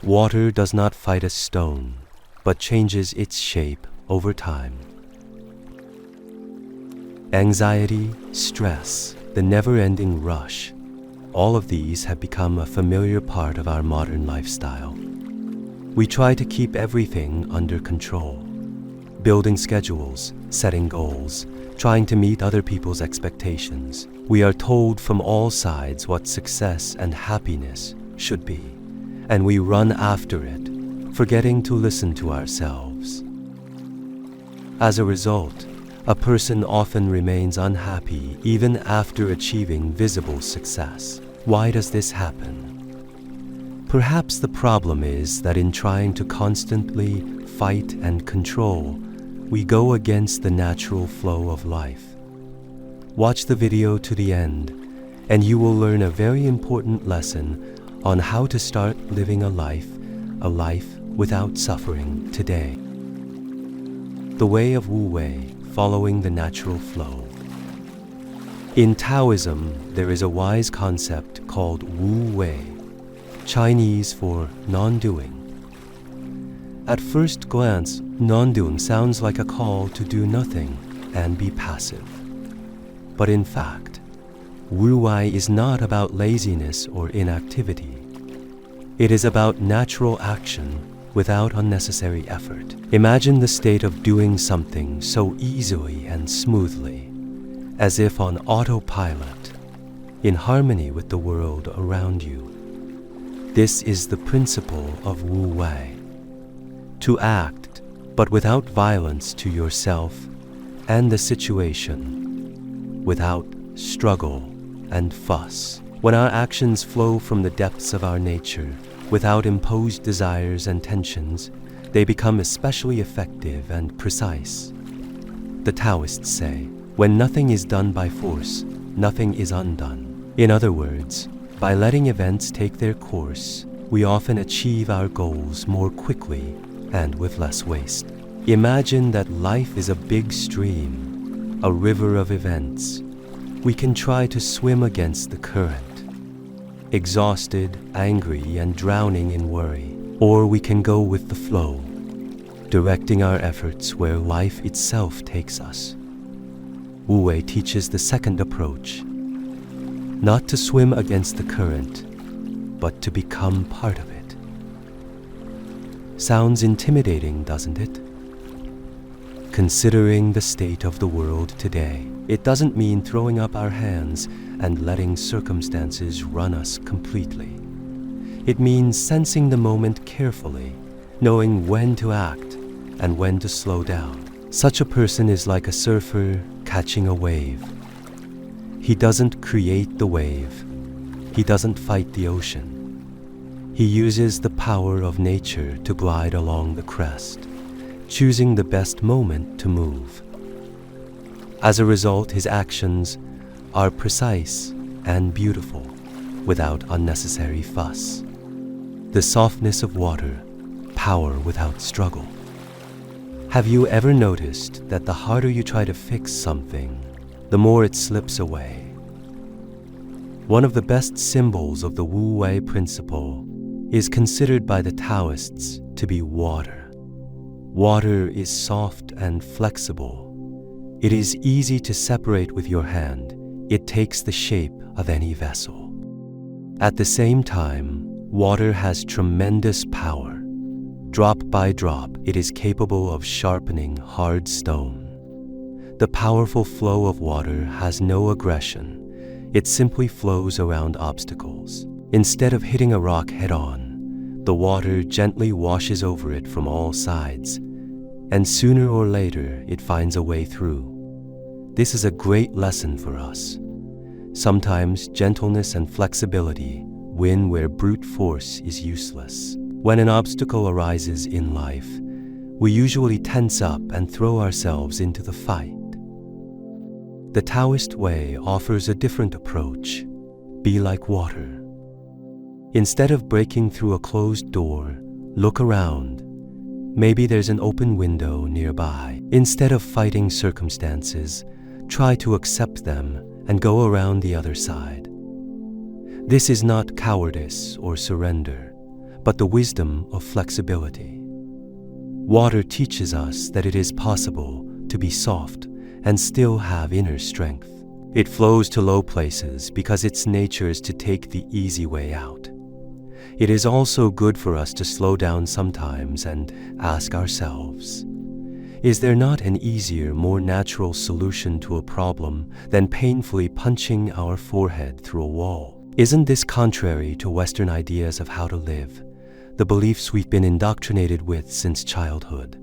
Water does not fight a stone, but changes its shape over time. Anxiety, stress, the never-ending rush, all of these have become a familiar part of our modern lifestyle. We try to keep everything under control, building schedules, setting goals, trying to meet other people's expectations. We are told from all sides what success and happiness should be, and we run after it, forgetting to listen to ourselves. As a result, a person often remains unhappy even after achieving visible success. Why does this happen? Perhaps the problem is that in trying to constantly fight and control, we go against the natural flow of life. Watch the video to the end, and you will learn a very important lesson on how to start living a life without suffering today. The way of Wu Wei, following the natural flow. In Taoism, there is a wise concept called Wu Wei, Chinese for non-doing. At first glance, non-doing sounds like a call to do nothing and be passive. But in fact, Wu Wei is not about laziness or inactivity. It is about natural action without unnecessary effort. Imagine the state of doing something so easily and smoothly, as if on autopilot, in harmony with the world around you. This is the principle of Wu Wei. To act, but without violence to yourself and the situation, without struggle and fuss. When our actions flow from the depths of our nature, without imposed desires and tensions, they become especially effective and precise. The Taoists say, when nothing is done by force, nothing is undone. In other words, by letting events take their course, we often achieve our goals more quickly and with less waste. Imagine that life is a big stream, a river of events. We can try to swim against the current, exhausted, angry, and drowning in worry. Or we can go with the flow, directing our efforts where life itself takes us. Wu Wei teaches the second approach, not to swim against the current, but to become part of it. Sounds intimidating, doesn't it? Considering the state of the world today, it doesn't mean throwing up our hands and letting circumstances run us completely. It means sensing the moment carefully, knowing when to act and when to slow down. Such a person is like a surfer catching a wave. He doesn't create the wave. He doesn't fight the ocean. He uses the power of nature to glide along the crest, choosing the best moment to move. As a result, his actions are precise and beautiful, without unnecessary fuss. The softness of water, power without struggle. Have you ever noticed that the harder you try to fix something, the more it slips away? One of the best symbols of the Wu Wei principle is considered by the Taoists to be water. Water is soft and flexible. It is easy to separate with your hand. It takes the shape of any vessel. At the same time, water has tremendous power. Drop by drop, it is capable of sharpening hard stone. The powerful flow of water has no aggression. It simply flows around obstacles. Instead of hitting a rock head-on, the water gently washes over it from all sides, and sooner or later it finds a way through. This is a great lesson for us. Sometimes gentleness and flexibility win where brute force is useless. When an obstacle arises in life, we usually tense up and throw ourselves into the fight. The Taoist way offers a different approach. Be like water. Instead of breaking through a closed door, look around. Maybe there's an open window nearby. Instead of fighting circumstances, try to accept them and go around the other side. This is not cowardice or surrender, but the wisdom of flexibility. Water teaches us that it is possible to be soft and still have inner strength. It flows to low places because its nature is to take the easy way out. It is also good for us to slow down sometimes and ask ourselves, is there not an easier, more natural solution to a problem than painfully punching our forehead through a wall? Isn't this contrary to Western ideas of how to live, the beliefs we've been indoctrinated with since childhood?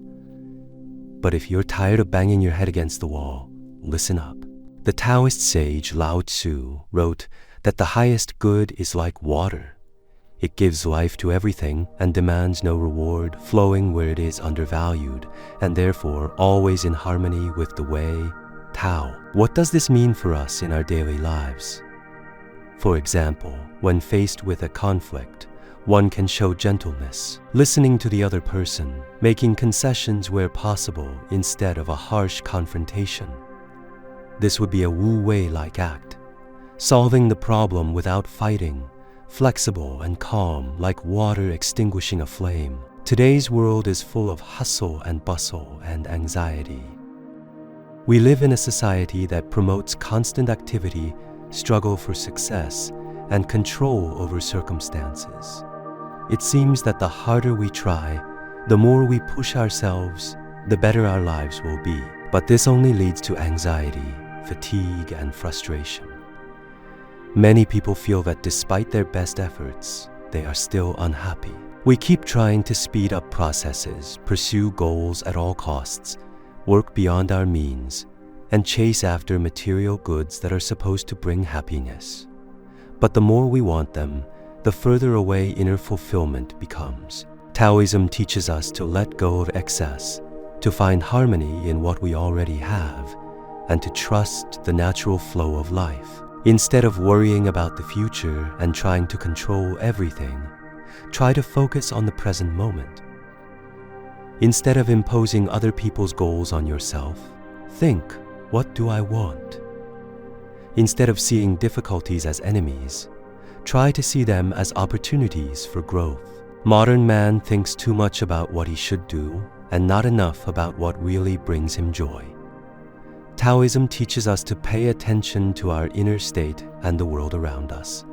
But if you're tired of banging your head against the wall, listen up. The Taoist sage Lao Tzu wrote that the highest good is like water. It gives life to everything and demands no reward, flowing where it is undervalued, and therefore always in harmony with the way, Tao. What does this mean for us in our daily lives? For example, when faced with a conflict, one can show gentleness, listening to the other person, making concessions where possible instead of a harsh confrontation. This would be a Wu Wei-like act, solving the problem without fighting, flexible and calm like water extinguishing a flame. Today's world is full of hustle and bustle and anxiety. We live in a society that promotes constant activity, struggle for success, and control over circumstances. It seems that the harder we try, the more we push ourselves, the better our lives will be. But this only leads to anxiety, fatigue, and frustration. Many people feel that despite their best efforts, they are still unhappy. We keep trying to speed up processes, pursue goals at all costs, work beyond our means, and chase after material goods that are supposed to bring happiness. But the more we want them, the further away inner fulfillment becomes. Taoism teaches us to let go of excess, to find harmony in what we already have, and to trust the natural flow of life. Instead of worrying about the future and trying to control everything, try to focus on the present moment. Instead of imposing other people's goals on yourself, think, what do I want? Instead of seeing difficulties as enemies, try to see them as opportunities for growth. Modern man thinks too much about what he should do and not enough about what really brings him joy. Taoism teaches us to pay attention to our inner state and the world around us.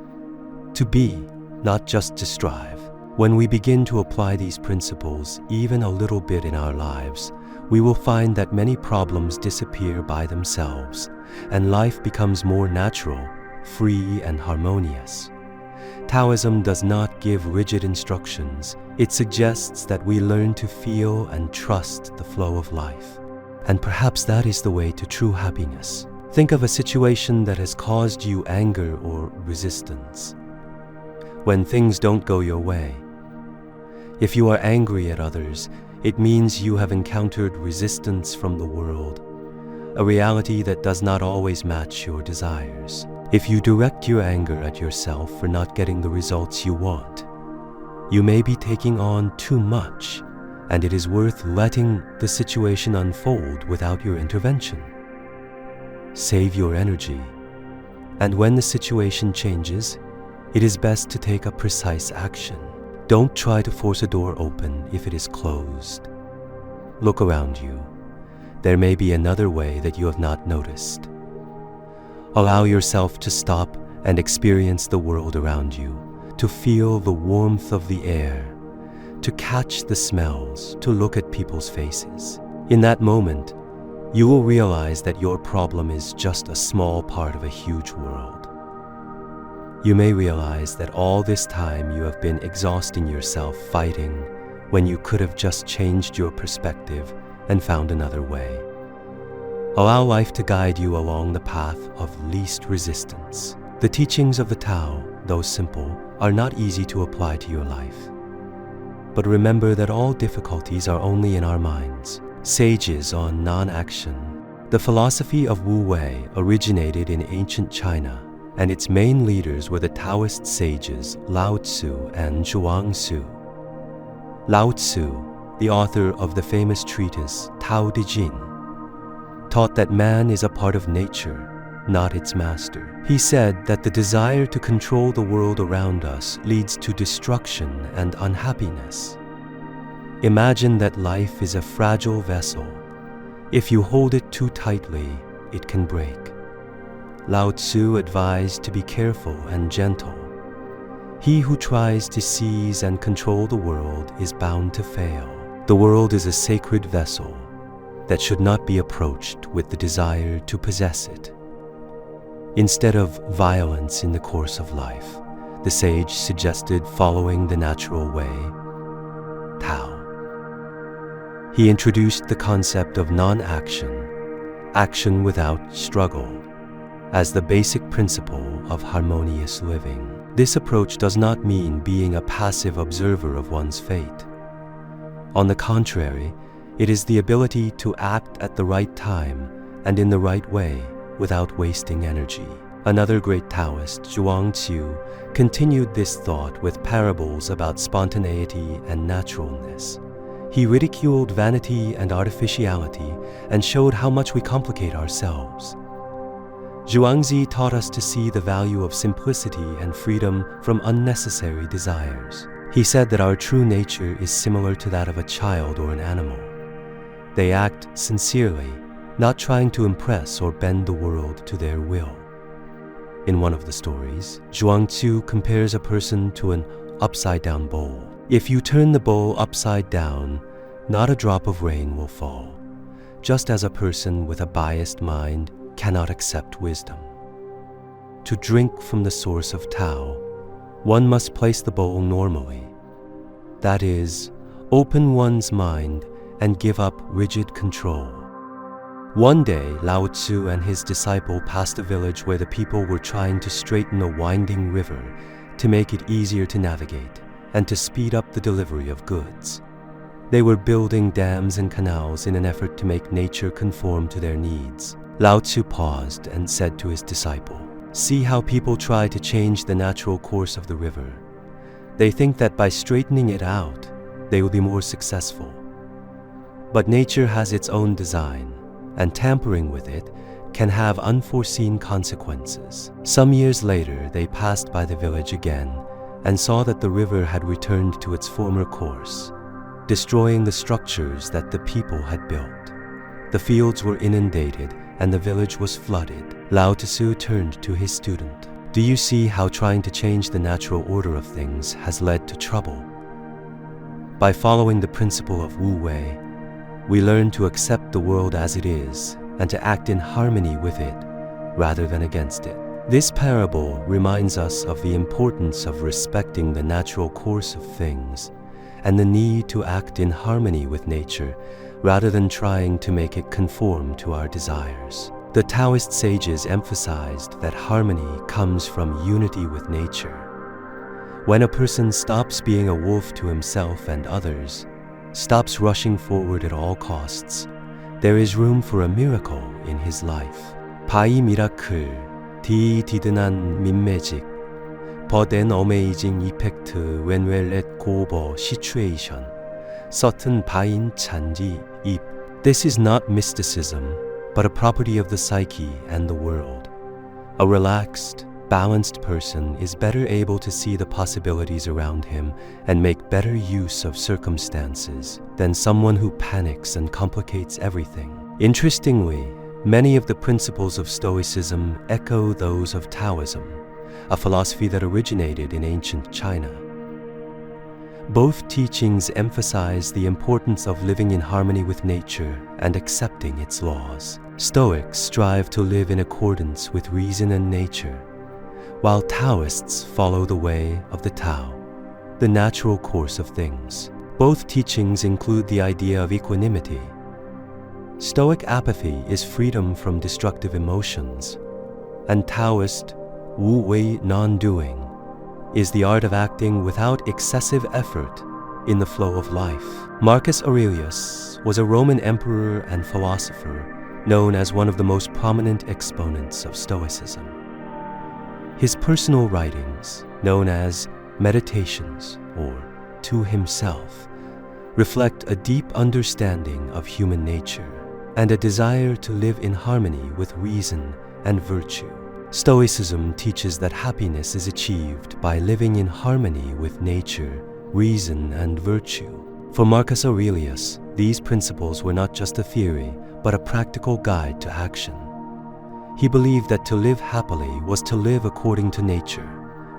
To be, not just to strive. When we begin to apply these principles even a little bit in our lives, we will find that many problems disappear by themselves, and life becomes more natural, free, and harmonious. Taoism does not give rigid instructions. It suggests that we learn to feel and trust the flow of life. And perhaps that is the way to true happiness. Think of a situation that has caused you anger or resistance. When things don't go your way, if you are angry at others, it means you have encountered resistance from the world, a reality that does not always match your desires. If you direct your anger at yourself for not getting the results you want, you may be taking on too much, and it is worth letting the situation unfold without your intervention. Save your energy, and when the situation changes, it is best to take a precise action. Don't try to force a door open if it is closed. Look around you. There may be another way that you have not noticed. Allow yourself to stop and experience the world around you, to feel the warmth of the air, to catch the smells, to look at people's faces. In that moment, you will realize that your problem is just a small part of a huge world. You may realize that all this time you have been exhausting yourself fighting when you could have just changed your perspective and found another way. Allow life to guide you along the path of least resistance. The teachings of the Tao, though simple, are not easy to apply to your life. But remember that all difficulties are only in our minds. Sages on non-action. The philosophy of Wu Wei originated in ancient China, and its main leaders were the Taoist sages Lao Tzu and Zhuang Tzu. Lao Tzu, the author of the famous treatise Tao Te Ching, taught that man is a part of nature, not its master. He said that the desire to control the world around us leads to destruction and unhappiness. Imagine that life is a fragile vessel. If you hold it too tightly, it can break. Lao Tzu advised to be careful and gentle. He who tries to seize and control the world is bound to fail. The world is a sacred vessel that should not be approached with the desire to possess it. Instead of violence in the course of life, the sage suggested following the natural way, Tao. He introduced the concept of non-action, action without struggle, as the basic principle of harmonious living. This approach does not mean being a passive observer of one's fate. On the contrary, it is the ability to act at the right time and in the right way without wasting energy. Another great Taoist, Zhuangzi, continued this thought with parables about spontaneity and naturalness. He ridiculed vanity and artificiality and showed how much we complicate ourselves. Zhuangzi taught us to see the value of simplicity and freedom from unnecessary desires. He said that our true nature is similar to that of a child or an animal. They act sincerely, not trying to impress or bend the world to their will. In one of the stories, Zhuangzi compares a person to an upside-down bowl. If you turn the bowl upside down, not a drop of rain will fall, just as a person with a biased mind cannot accept wisdom. To drink from the source of Tao, one must place the bowl normally. That is, open one's mind and give up rigid control. One day, Lao Tzu and his disciple passed a village where the people were trying to straighten a winding river to make it easier to navigate and to speed up the delivery of goods. They were building dams and canals in an effort to make nature conform to their needs. Lao Tzu paused and said to his disciple, "See how people try to change the natural course of the river. They think that by straightening it out, they will be more successful. But nature has its own design, and tampering with it can have unforeseen consequences." Some years later, they passed by the village again and saw that the river had returned to its former course, destroying the structures that the people had built. The fields were inundated and the village was flooded. Lao Tzu turned to his student. "Do you see how trying to change the natural order of things has led to trouble? By following the principle of Wu Wei, we learn to accept the world as it is and to act in harmony with it rather than against it." This parable reminds us of the importance of respecting the natural course of things and the need to act in harmony with nature rather than trying to make it conform to our desires. The Taoist sages emphasized that harmony comes from unity with nature. When a person stops being a wolf to himself and others, stops rushing forward at all costs, there is room for a miracle in his life. 바이 미라클, 디 디드난 민매직, but an amazing effect when well let go of situation. Certain pain chanji ip. This is not mysticism, but a property of the psyche and the world. A relaxed, balanced person is better able to see the possibilities around him and make better use of circumstances than someone who panics and complicates everything. Interestingly, many of the principles of Stoicism echo those of Taoism, a philosophy that originated in ancient China. Both teachings emphasize the importance of living in harmony with nature and accepting its laws. Stoics strive to live in accordance with reason and nature, while Taoists follow the way of the Tao, the natural course of things. Both teachings include the idea of equanimity. Stoic apathy is freedom from destructive emotions, and Taoist Wu Wei non-doing is the art of acting without excessive effort in the flow of life. Marcus Aurelius was a Roman emperor and philosopher known as one of the most prominent exponents of Stoicism. His personal writings, known as Meditations or To Himself, reflect a deep understanding of human nature and a desire to live in harmony with reason and virtue. Stoicism teaches that happiness is achieved by living in harmony with nature, reason, and virtue. For Marcus Aurelius, these principles were not just a theory, but a practical guide to action. He believed that to live happily was to live according to nature,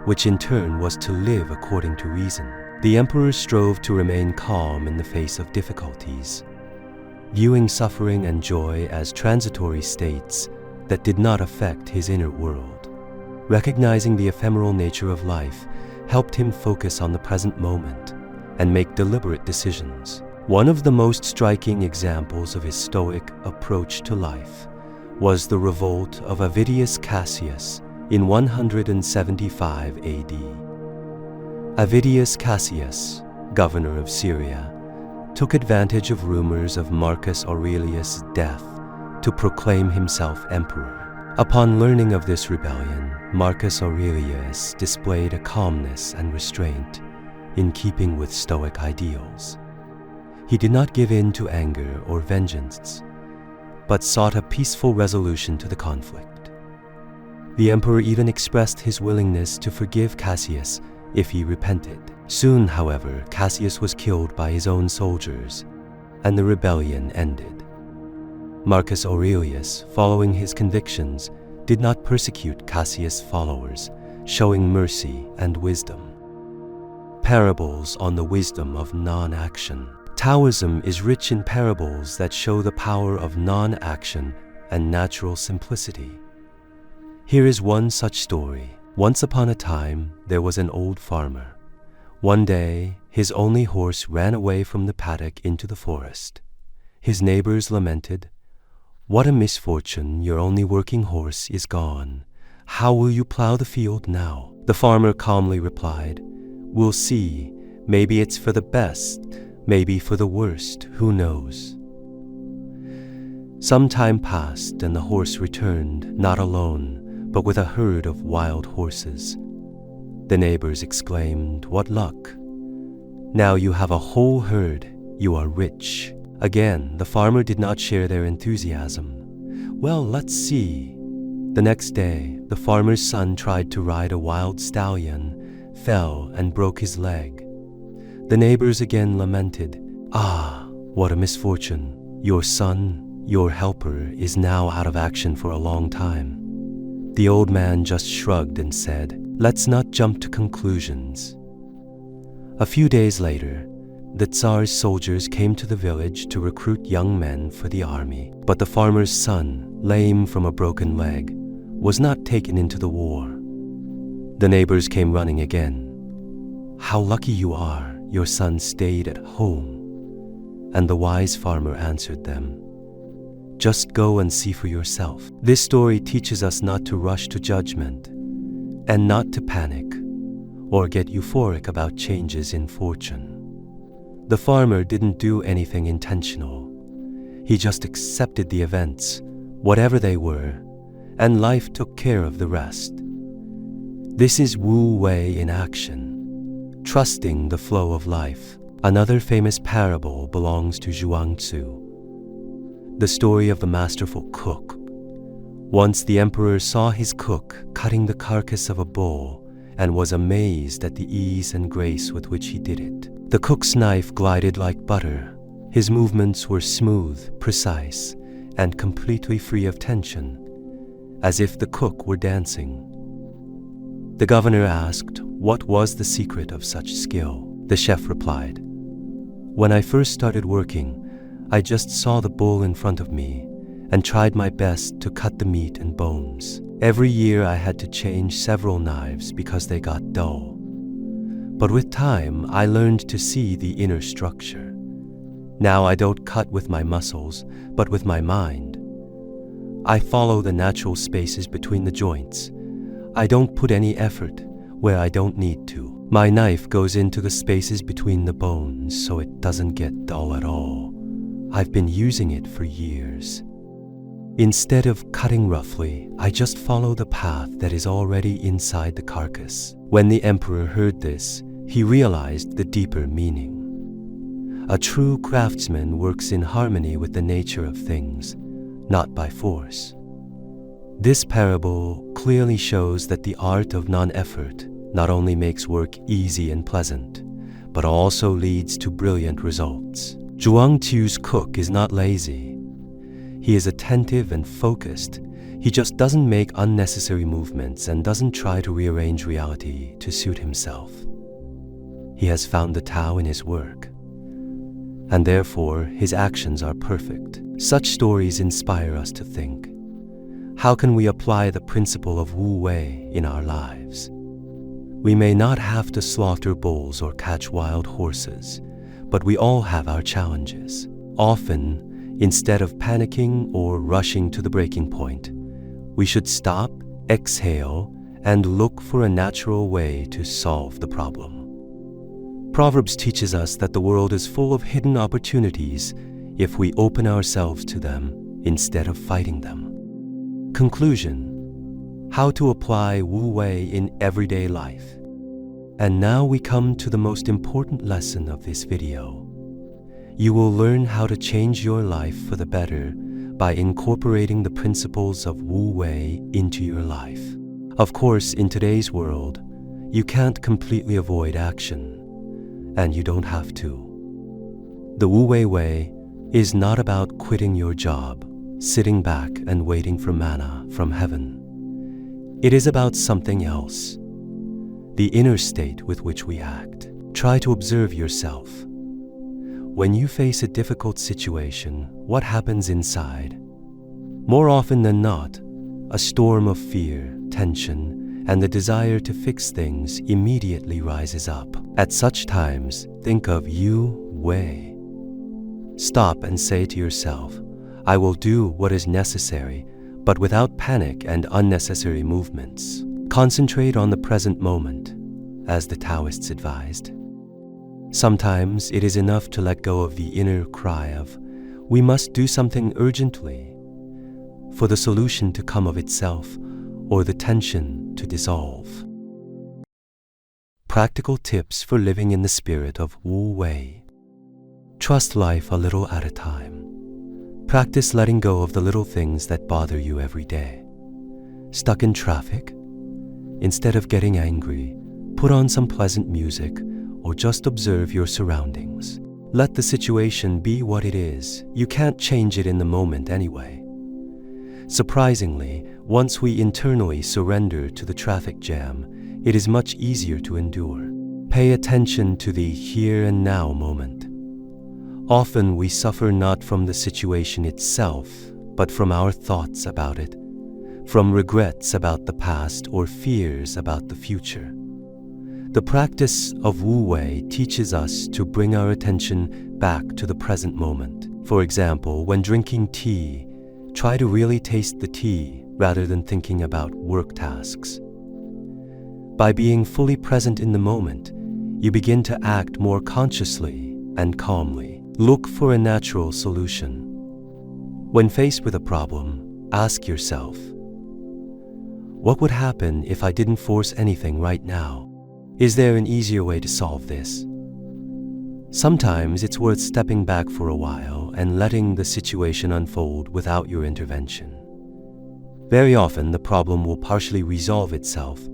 which in turn was to live according to reason. The emperor strove to remain calm in the face of difficulties, viewing suffering and joy as transitory states that did not affect his inner world. Recognizing the ephemeral nature of life helped him focus on the present moment and make deliberate decisions. One of the most striking examples of his stoic approach to life was the revolt of Avidius Cassius in 175 AD. Avidius Cassius, governor of Syria, took advantage of rumors of Marcus Aurelius' death to proclaim himself emperor. Upon learning of this rebellion, Marcus Aurelius displayed a calmness and restraint in keeping with Stoic ideals. He did not give in to anger or vengeance, but sought a peaceful resolution to the conflict. The emperor even expressed his willingness to forgive Cassius if he repented. Soon, however, Cassius was killed by his own soldiers, and the rebellion ended. Marcus Aurelius, following his convictions, did not persecute Cassius' followers, showing mercy and wisdom. Parables on the wisdom of non-action. Taoism is rich in parables that show the power of non-action and natural simplicity. Here is one such story. Once upon a time, there was an old farmer. One day, his only horse ran away from the paddock into the forest. His neighbors lamented, "What a misfortune, your only working horse is gone. How will you plow the field now?" The farmer calmly replied, "We'll see. Maybe it's for the best, maybe for the worst, who knows?" Some time passed and the horse returned, not alone, but with a herd of wild horses. The neighbors exclaimed, "What luck! Now you have a whole herd, you are rich." Again, the farmer did not share their enthusiasm. "Well, let's see." The next day, the farmer's son tried to ride a wild stallion, fell and broke his leg. The neighbors again lamented, "Ah, what a misfortune! Your son, your helper, is now out of action for a long time." The old man just shrugged and said, "Let's not jump to conclusions." A few days later, the Tsar's soldiers came to the village to recruit young men for the army. But the farmer's son, lame from a broken leg, was not taken into the war. The neighbors came running again. "How lucky you are, your son stayed at home." And the wise farmer answered them, "Just go and see for yourself." This story teaches us not to rush to judgment and not to panic or get euphoric about changes in fortune. The farmer didn't do anything intentional. He just accepted the events, whatever they were, and life took care of the rest. This is Wu Wei in action, trusting the flow of life. Another famous parable belongs to Zhuangzi, the story of the masterful cook. Once the emperor saw his cook cutting the carcass of a bull and was amazed at the ease and grace with which he did it. The cook's knife glided like butter. His movements were smooth, precise, and completely free of tension, as if the cook were dancing. The governor asked what was the secret of such skill. The chef replied, "When I first started working, I just saw the bull in front of me and tried my best to cut the meat and bones. Every year I had to change several knives because they got dull. But with time, I learned to see the inner structure. Now I don't cut with my muscles, but with my mind. I follow the natural spaces between the joints. I don't put any effort where I don't need to. My knife goes into the spaces between the bones so it doesn't get dull at all. I've been using it for years. Instead of cutting roughly, I just follow the path that is already inside the carcass." When the emperor heard this, he realized the deeper meaning. A true craftsman works in harmony with the nature of things, not by force. This parable clearly shows that the art of non-effort not only makes work easy and pleasant, but also leads to brilliant results. Zhuang Qiu's cook is not lazy. He is attentive and focused. He just doesn't make unnecessary movements and doesn't try to rearrange reality to suit himself. He has found the Tao in his work, and therefore his actions are perfect. Such stories inspire us to think, how can we apply the principle of Wu Wei in our lives? We may not have to slaughter bulls or catch wild horses, but we all have our challenges. Often, instead of panicking or rushing to the breaking point, we should stop, exhale, and look for a natural way to solve the problem. Proverbs teaches us that the world is full of hidden opportunities if we open ourselves to them instead of fighting them. Conclusion: how to apply Wu Wei in everyday life. And now we come to the most important lesson of this video. You will learn how to change your life for the better by incorporating the principles of Wu Wei into your life. Of course, in today's world, you can't completely avoid action, and you don't have to. The Wu Wei way is not about quitting your job, sitting back and waiting for manna from heaven. It is about something else, the inner state with which we act. Try to observe yourself. When you face a difficult situation, what happens inside? More often than not, a storm of fear, tension, and the desire to fix things immediately rises up. At such times, think of Wu Wei. Stop and say to yourself, I will do what is necessary, but without panic and unnecessary movements. Concentrate on the present moment, as the Taoists advised. Sometimes it is enough to let go of the inner cry of, we must do something urgently, for the solution to come of itself or the tension to dissolve. Practical tips for living in the spirit of Wu Wei. Trust life a little at a time. Practice letting go of the little things that bother you every day. Stuck in traffic? Instead of getting angry, put on some pleasant music or just observe your surroundings. Let the situation be what it is. You can't change it in the moment anyway. Surprisingly, once we internally surrender to the traffic jam, it is much easier to endure. Pay attention to the here and now moment. Often we suffer not from the situation itself, but from our thoughts about it, from regrets about the past or fears about the future. The practice of Wu Wei teaches us to bring our attention back to the present moment. For example, when drinking tea, try to really taste the tea rather than thinking about work tasks. By being fully present in the moment, you begin to act more consciously and calmly. Look for a natural solution. When faced with a problem, ask yourself, what would happen if I didn't force anything right now? Is there an easier way to solve this? Sometimes it's worth stepping back for a while and letting the situation unfold without your intervention. Very often, the problem will partially resolve itself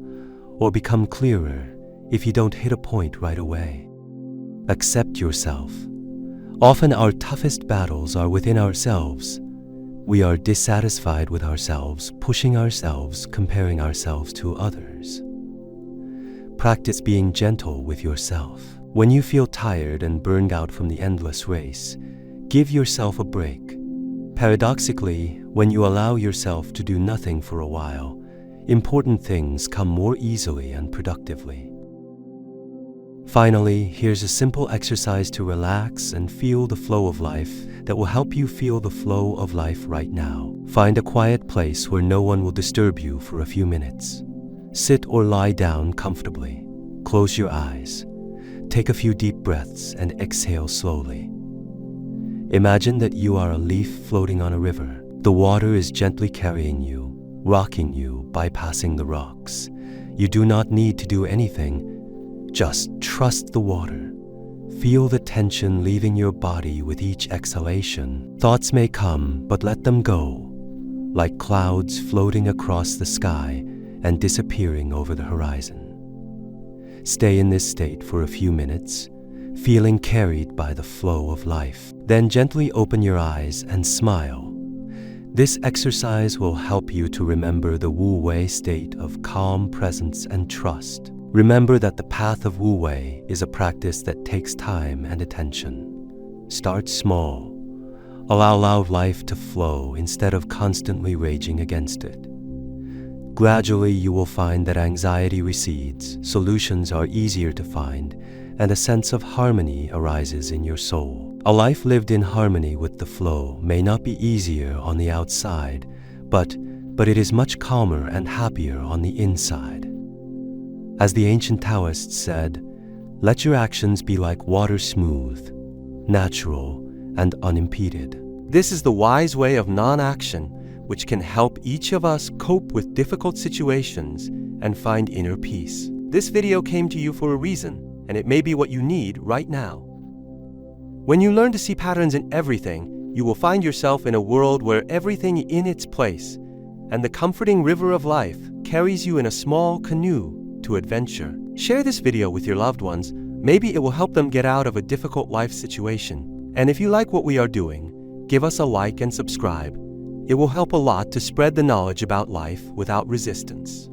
or become clearer if you don't hit a point right away. Accept yourself. Often our toughest battles are within ourselves. We are dissatisfied with ourselves, pushing ourselves, comparing ourselves to others. Practice being gentle with yourself. When you feel tired and burned out from the endless race, give yourself a break. Paradoxically, when you allow yourself to do nothing for a while, important things come more easily and productively. Finally, here's a simple exercise to relax and feel the flow of life that will help you feel the flow of life right now. Find a quiet place where no one will disturb you for a few minutes. Sit or lie down comfortably. Close your eyes. Take a few deep breaths and exhale slowly. Imagine that you are a leaf floating on a river. The water is gently carrying you, rocking you, bypassing the rocks. You do not need to do anything. Just trust the water. Feel the tension leaving your body with each exhalation. Thoughts may come, but let them go. like clouds floating across the sky and disappearing over the horizon. Stay in this state for a few minutes, feeling carried by the flow of life. Then gently open your eyes and smile. This exercise will help you to remember the Wu Wei state of calm presence and trust. Remember that the path of Wu Wei is a practice that takes time and attention. Start small. Allow life to flow instead of constantly raging against it. Gradually, you will find that anxiety recedes, solutions are easier to find, and a sense of harmony arises in your soul. A life lived in harmony with the flow may not be easier on the outside, but it is much calmer and happier on the inside. As the ancient Taoists said, let your actions be like water, smooth, natural, and unimpeded. This is the wise way of non-action, which can help each of us cope with difficult situations and find inner peace. This video came to you for a reason, and it may be what you need right now. When you learn to see patterns in everything, you will find yourself in a world where everything is in its place, and the comforting river of life carries you in a small canoe to adventure. Share this video with your loved ones. Maybe it will help them get out of a difficult life situation. And if you like what we are doing, give us a like and subscribe. It will help a lot to spread the knowledge about life without resistance.